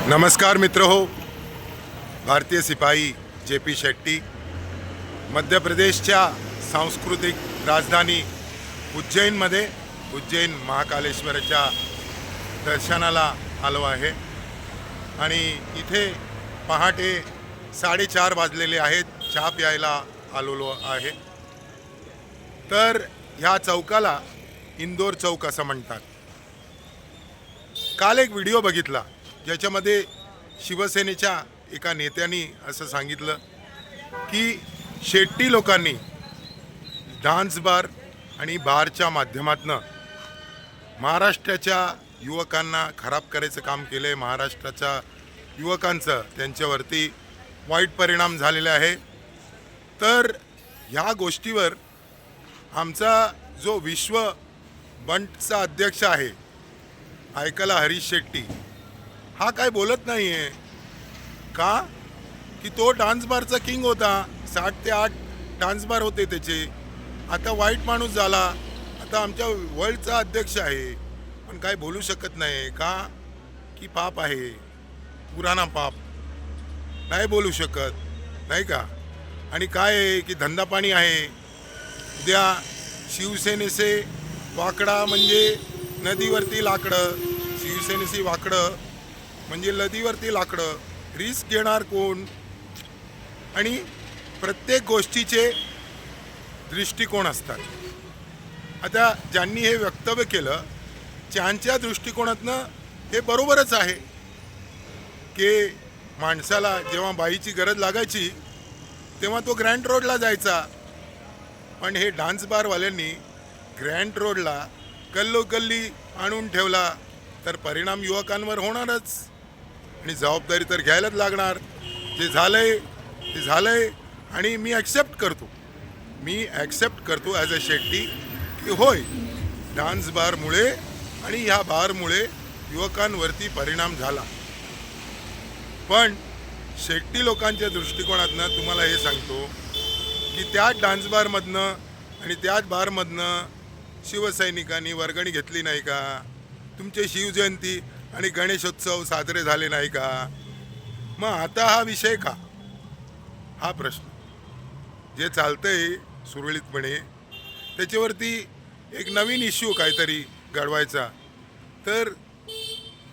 नमस्कार मित्र हो. भारतीय सिपाही जे.पी. शेट्टी मध्य प्रदेशच्या सांस्कृतिक राजधानी उज्जैनमध्ये उज्जैन महाकालेश्वराच्या दर्शनाला आलो आहे आणि इथे पहाटे 4:30 वाजलेले आहेत. चहा प्यायला आलेलो आहे. तर ह्या चौकाला इंदोर चौक असं म्हणतात. काल एक व्हिडिओ बघितला ज्याच्यामध्ये शिवसेनेच्या एका नेत्यांनी असं सांगितलं की शेट्टी लोकांनी डान्स बार आणि बारच्या माध्यमातून महाराष्ट्राच्या युवकांना खराब करायचं काम केलं आहे. महाराष्ट्राच्या युवकांचं त्यांच्यावरती वाईट परिणाम झालेले आहे. तर ह्या गोष्टीवर आमचा जो विश्व बंटचा अध्यक्ष आहे ऐकला हरीश शेट्टी हा काय बोलत नाही आहे का? की तो डान्स बारचा किंग होता. 7 ते 8 डान्स बार होते त्याचे. आता वाईट माणूस झाला. आता आमच्या वर्ल्डचा अध्यक्ष आहे पण काय बोलू शकत नाही का? की पाप आहे, पुराणा पाप, नाही बोलू शकत नाही का? आणि काय आहे की धंदा पाणी आहे. उद्या शिवसेनेचे वाकडा म्हणजे नदीवरती लाकडं, शिवसेनेची वाकडं म्हणजे नदीवरती लाकडं. रिस्क घेणार कोण? आणि प्रत्येक गोष्टीचे दृष्टिकोन असतात. आता ज्यांनी हे वक्तव्य केलं त्यांच्या दृष्टिकोनातनं हे बरोबरच आहे की माणसाला जेव्हा बाईची गरज लागायची तेव्हा तो ग्रँड रोडला जायचा. पण हे डान्स बारवाल्यांनी ग्रँड रोडला गल्लोगल्ली आणून ठेवला तर परिणाम युवकांवर होणारच आणि जबाबदारी तर घ्यायलाच लागणार. जे झालंय ते झालंय आणि मी ॲक्सेप्ट करतो ॲज अ शेट्टी की होय डान्स बारमुळे आणि ह्या बारमुळे युवकांवरती परिणाम झाला. पण शेट्टी लोकांच्या दृष्टिकोनातनं तुम्हाला हे सांगतो की त्याच डान्स बारमधनं आणि त्याच बारमधनं शिवसैनिकांनी वर्गणी घेतली नाही का? तुमचे शिवजयंती आणि गणेशोत्सव साजरे झाले नाही का? मग आता हा विषय का? हा प्रश्न जे चालतंय सुरळीतपणे त्याच्यावरती एक नवीन इश्यू काहीतरी घडवायचा. तर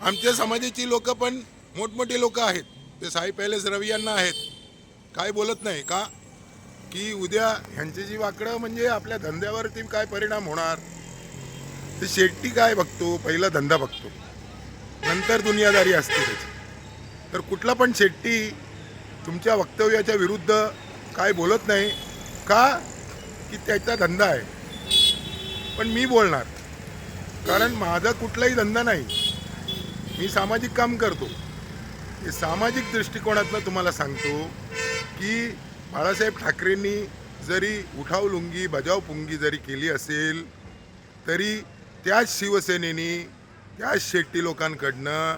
आमच्या समाजाची लोक पण मोठमोठे लोक आहेत. ते साई पॅलेस रवियांना आहेत. काय बोलत नाही का? की उद्या ह्यांची जी वाकडं म्हणजे आपल्या धंद्यावरती काय परिणाम होणार. ते शेट्टी काय बघतो? पहिला धंदा बघतो, नंतर दुनियादारी असते त्याची. तर कुठला पण शेट्टी तुमच्या वक्तव्याच्या विरुद्ध काय बोलत नाही का? की त्याचा धंदा आहे. पण मी बोलणार कारण माझा कुठलाही धंदा नाही. मी सामाजिक काम करतो. हे सामाजिक दृष्टिकोनातनं तुम्हाला सांगतो की बाळासाहेब ठाकरेंनी जरी उठाव लुंगी बजाव पुंगी जरी केली असेल तरी त्याच शिवसेनेनी त्याच शेट्टी लोकांकडनं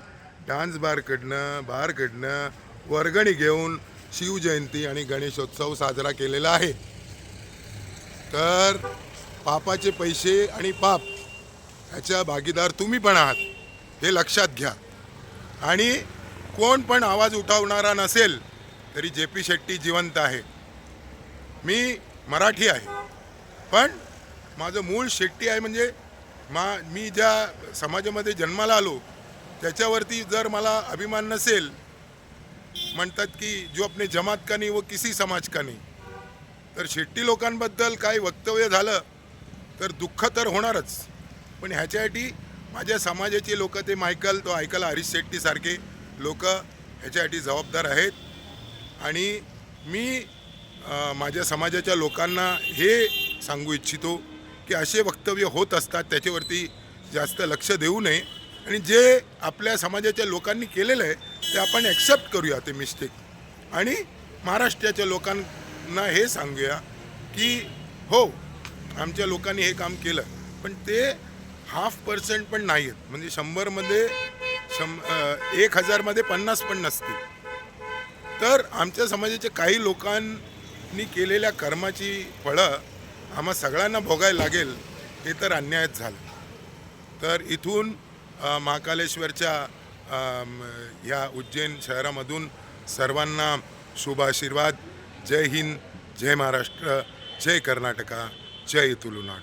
डान्स बारकडनं वर्गणी घेऊन शिवजयंती आणि गणेशोत्सव साजरा केलेला आहे. तर पापाचे पैसे आणि पाप ह्याच्या भागीदार तुम्ही पण आहात हे लक्षात घ्या. आणि कोण पण आवाज उठवणारा नसेल तरी जे.पी. शेट्टी जिवंत आहे. मी मराठी आहे पण माझं मूळ शेट्टी आहे. म्हणजे मी ज्या समाजामध्ये जन्माला आलो त्याच्यावरती जर मला अभिमान नसेल, म्हणतात की जो अपने जमात का नाही वो किसी समाज का नाही. तर शेट्टी लोकांबद्दल काही वक्तव्य झालं तर दुःख तर होणारच. पण ह्याच्यासाठी माझ्या समाजाचे लोक ते तो ऐकला हरीश शेट्टी सारखे लोक ह्याच्यासाठी जबाबदार आहेत. आणि मी माझ्या समाजाच्या लोकांना हे सांगू इच्छितो की असे वक्तव्य होत असतात त्याच्यावरती जास्त लक्ष देऊ नये. आणि जे आपल्या समाजाच्या लोकांनी केलेलं आहे ते आपण ॲक्सेप्ट करूया ते मिस्टेक. आणि महाराष्ट्राच्या लोकांना हे सांगूया की हो आमच्या लोकांनी हे काम केलं. पण ते 0.5% पण नाही आहेत. म्हणजे 100मध्ये 1000मध्ये 50 पण नसतील. तर आमच्या समाजाच्या काही लोकांनी केलेल्या कर्माची फळं आम्हा सगळ्यांना भोगायला लागेल हे तर अन्यायच झालं. तर इथून महाकालेश्वरच्या ह्या उज्जैन शहरामधून सर्वांना शुभ आशीर्वाद. जय हिंद, जय महाराष्ट्र, जय कर्नाटका, जय तुलुनाड.